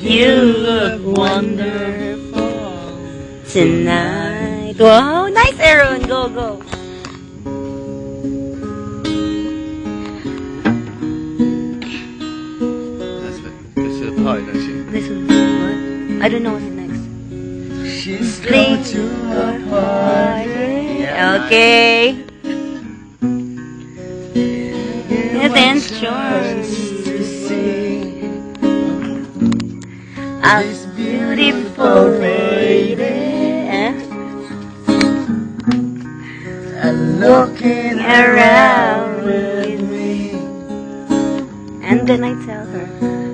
You look wonderful tonight. Wow, nice, Aaron. Go, go. This is a party, don't she? This one. What? I don't know what's next. She's Play going to a party. Okay. Dance chores To see a this beautiful lady and looking around with me. and then I tell her,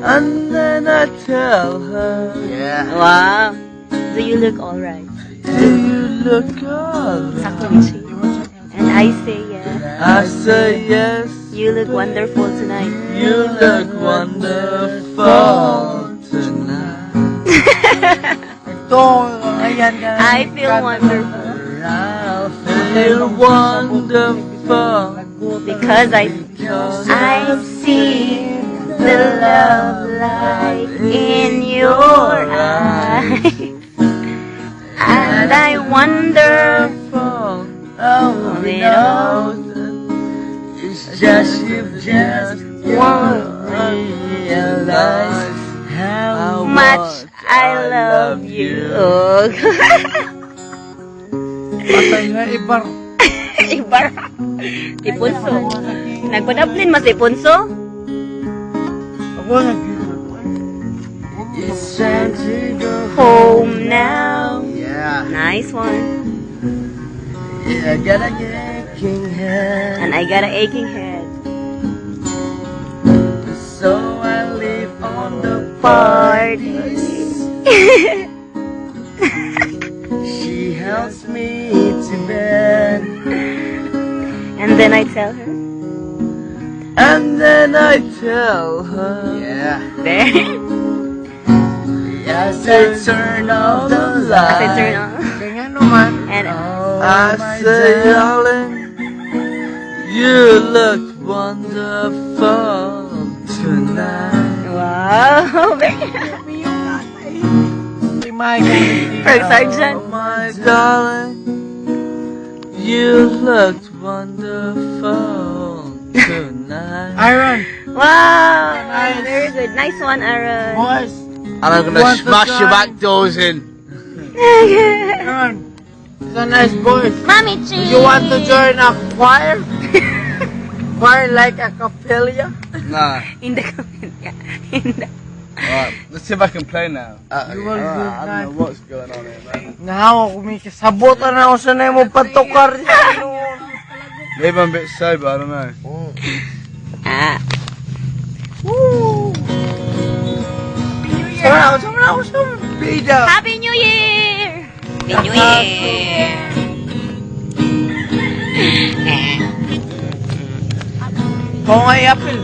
And then I tell her, yeah, wow, do you look alright? do you look alright? Sakto ni siya. And I say yes. I say yes, You look wonderful tonight. you look wonderful tonight. I feel wonderful I feel wonderful because I see the love light in your eyes. And I wonder, oh, we know it's just you've just won't realize how much I love you. Patay nga ibar. Ibar. Ipunso. Nagpadaplin mas ipunso? Ako it's time to go Home now. Yeah, Nice one. yeah, I got a aching head, And I got an aching head. so I live on the Parties. She helps me to bed, And then I tell her, and then I tell her, yeah, there. yes, I turn off the light. As I turn on. And I say, darling, you look wonderful tonight. wow. First Sergeant. Oh, my darling, you looked wonderful tonight. Aaron, Wow. Very good. Nice one, Aaron. boys. And I'm gonna smash your back doors in. Aaron, it's a nice voice. Mommy cheese. You want to join a choir? Choir like a capella? Nah. In the comment. Yeah. In the... Alright, let's see if I can play now. You will do I that. don't know what's going on here, man. Nahawa ko, Mika. Sabotan na ako sa na mo patukar niya. Maybe I'm a bit sober, I don't know. Ah. Woo. Sama na ako sa bida. Happy New Year. Happy New Year. Kung ay apil.